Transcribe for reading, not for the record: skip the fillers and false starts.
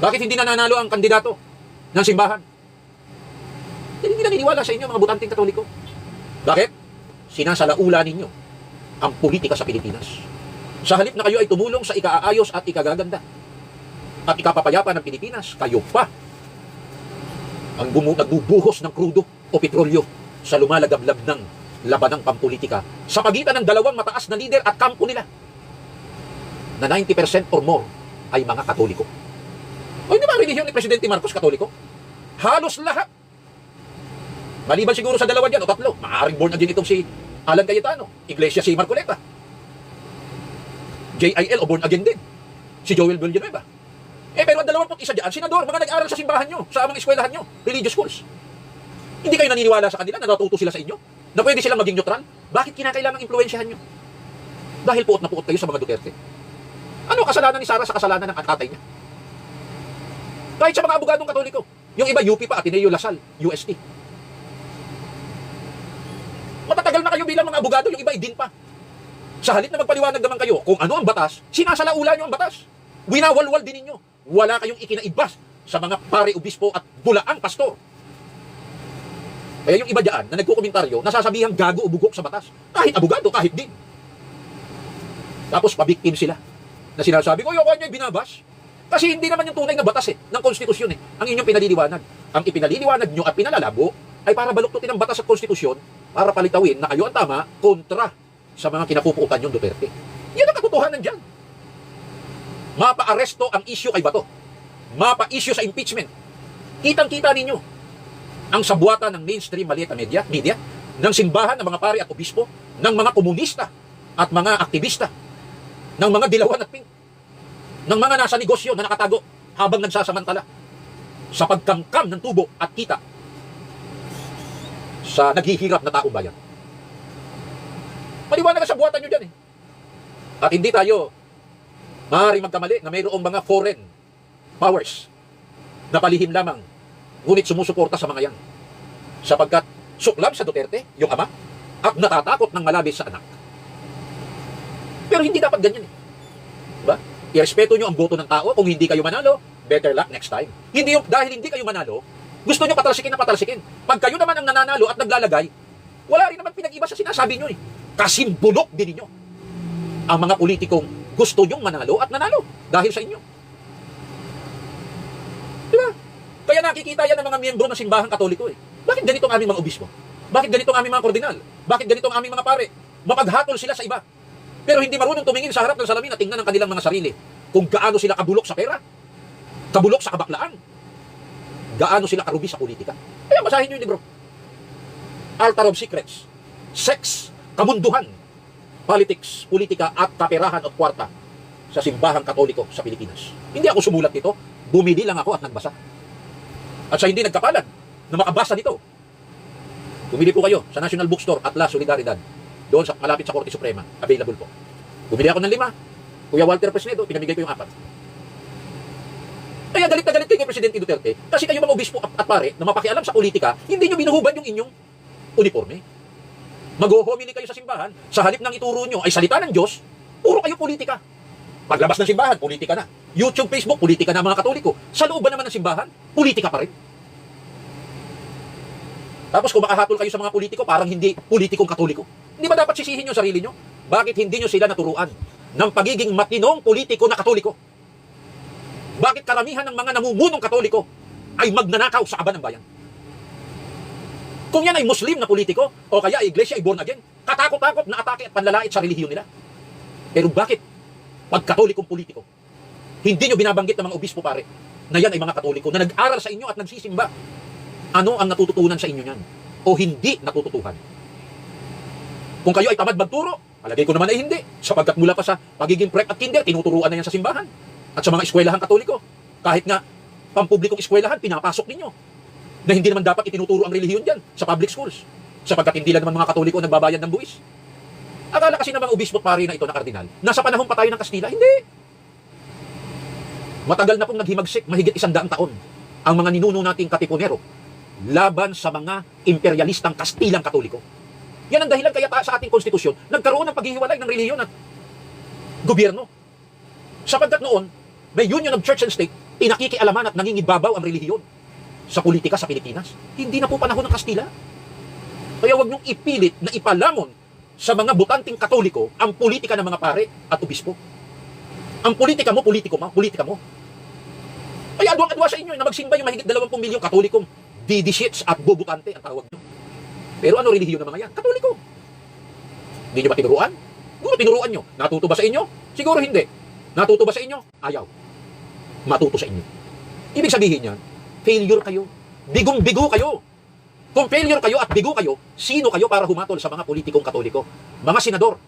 Bakit hindi nananalo ang kandidato ng simbahan? Hindi naniniwala sa inyo mga butanteng Katoliko. Bakit? Sinasalaula ninyo ang politika sa Pilipinas. Sa halip na kayo ay tumulong sa ikaaayos at ikagaganda at ikapapayapa ng Pilipinas, kayo pa ang nagbubuhos ng krudo o petrolyo sa lumalagablab ng labanang pampolitika sa pagitan ng dalawang mataas na lider at kampo nila na 90% or more ay mga Katoliko. O hindi ba ang relihiyon ni Presidente Marcos Katoliko? Halos lahat. Maliban siguro sa dalawa dyan o tatlo, maaaring born again itong si Alan Cayetano, Iglesia si Marcoleta, JIL o born again din, si Joel Villanueva. Pero ang 21 dyan, senador, mga nag-aral sa simbahan nyo, sa mga eskwelahan nyo, religious schools. Hindi kayo naniniwala sa kanila, natuto sila sa inyo, na pwede silang maging neutral? Bakit kinakailangang impluwensyahan nyo? Dahil puot na puot kayo sa mga Duterte. Ano kasalanan ni Sara sa kasalanan ng tatay niya? Kahit sa mga abogadong Katoliko, yung iba UP pa, Ateneo Lasal, UST. Matatagal na kayo bilang mga abogado, yung iba ay din pa. Sa halip na magpaliwanag naman kayo kung ano ang batas, sinasalaula nyo ang batas. Winawalwal din ninyo. Wala kayong ikinaibas sa mga pare obispo at bulaang pastor. Kaya yung iba dyan na nagkukomentaryo, nasasabihang gago o bugok sa batas. Kahit abogado, kahit din. Tapos pabiktim sila. Na sinasabi ko, yung kanya binabas. Kasi hindi naman yung tunay na batas ng konstitusyon ang inyong pinaliliwanag. Ang ipinaliliwanag nyo at pinalalabo ay para baluktutin ang batas at konstitusyon para palitawin na kayo ang tama kontra sa mga kinapupuutan yung Duterte. Yan ang katotohanan dyan. Mapa-aresto ang issue kay Bato. Mapa-issue sa impeachment. Kitang-kita ninyo ang sabuatan ng mainstream maliit na media, ng simbahan ng mga pari at obispo, ng mga komunista at mga aktivista, ng mga dilawan at pink, ng mga nasa negosyo na nakatago habang nagsasamantala sa pagkamkam ng tubo at kita sa naghihirap na taong bayan. Maliwanag sa buhatan nyo dyan At hindi tayo maaaring magkamali na mayroong mga foreign powers na palihim lamang, ngunit sumusuporta sa mga yan. Sapagkat suklab sa Duterte, yung ama, at natatakot ng malabis sa anak. Pero hindi dapat ganyan Diba? Irespeto nyo ang boto ng tao. Kung hindi kayo manalo, better luck next time. Hindi yung, dahil hindi kayo manalo, gusto nyo patalsikin na patalsikin. Pag kayo naman ang nananalo at naglalagay, wala rin naman pinag-iba sa sinasabi nyo Kasimbulok din ninyo ang mga politikong gusto nyong manalo at nanalo dahil sa inyo. Diba? Kaya nakikita yan ng mga miyembro ng simbahang Katoliko Bakit ganito ang aming mga obispo? Bakit ganito ang aming mga kordinal? Bakit ganito ang aming mga pare? Mapaghatol sila sa iba. Pero hindi marunong tumingin sa harap ng salamin at tingnan ang kanilang mga sarili. Kung gaano sila kabulok sa pera, kabulok sa kabaklaan, gaano sila karubi sa politika. Kaya basahin nyo yung libro. Altar of Secrets. Sex, kamunduhan, politics, politika at kaperahan at kwarta sa simbahang Katoliko sa Pilipinas. Hindi ako sumulat nito, bumili lang ako at nagbasa. At sa hindi nagkapalan na makabasa nito, bumili po kayo sa National Bookstore at La Solidaridad, doon sa malapit sa Korte Suprema, available po. Bumili ako ng 5, Kuya Walter Presnedo, pinamigay ko yung 4. Kaya galit na galit kayo Presidente Duterte, kasi kayo mga obispo at pare na mapakialam sa politika, hindi nyo binuhubad yung inyong uniforme. Mag-homily kayo sa simbahan, sa halip ng ituro nyo ay salita ng Diyos, puro kayo politika. Paglabas ng simbahan, politika na. YouTube, Facebook, politika na mga Katoliko. Sa looban naman ng simbahan, politika pa rin. Tapos kung makahatol kayo sa mga politiko, parang hindi politikong Katoliko. Hindi ba dapat sisihin nyo sarili nyo? Bakit hindi nyo sila naturuan ng pagiging matinong politiko na Katoliko? Bakit karamihan ng mga namumunong Katoliko ay magnanakaw sa aba ng bayan? Kung yan ay Muslim na politiko, o kaya ay iglesia ay born again, katakot-takot na atake at panlalait sa relihiyon nila. Pero bakit pag Katolikong politiko, hindi nyo binabanggit ng mga obispo pare, na yan ay mga Katoliko na nag-aral sa inyo at nagsisimba? Ano ang natututunan sa inyo yan? O hindi natututuhan? Kung kayo ay tamad magturo, palagay ko naman ay hindi. Sapagkat mula pa sa pagiging prep at kinder, tinuturuan na yan sa simbahan. At sa mga eskwelahan Katoliko. Kahit nga, pampublikong eskwelahan, pinapasok ninyo. Na hindi naman dapat itinuturo ang relihiyon dyan sa public schools. Sapagkat hindi lang naman mga Katoliko nagbabayad ng buwis. Akala kasi naman obispo at pari na ito na kardinal, nasa panahon pa tayo ng Kastila, hindi. Matagal na pong naghimagsik, mahigit 100 taon, ang mga ninuno nating Katipunero laban sa mga imperialistang Kastilang Katoliko. Yan ang dahilan kaya sa ating konstitusyon, nagkaroon ng paghihiwalay ng relihiyon at gobyerno. Sapagkat noon, may union of church and state, pinakikialaman at nangingibabaw ang relihiyon sa politika sa Pilipinas. Hindi na po panahon ng Kastila. Kaya huwag niyong ipilit na ipalamon sa mga butanting Katoliko ang politika ng mga pare at obispo. Ang politika mo, politika mo. Kaya adwang-adwa sa inyo na magsimba yung mahigit 20 milyong Katolikong didishits at bubutante ang tawag nyo. Pero ano relihiyon ng mga yan? Katoliko. Hindi nyo ba tinuruan? Siguro tinuruan nyo. Natuto ba sa inyo? Siguro hindi. Natuto ba sa inyo? Ayaw. Matuto sa inyo. Ibig sabihin yan, failure kayo. Bigong-bigo kayo. Kung failure kayo at bigo kayo, sino kayo para humatol sa mga politikong Katoliko? Mga senador,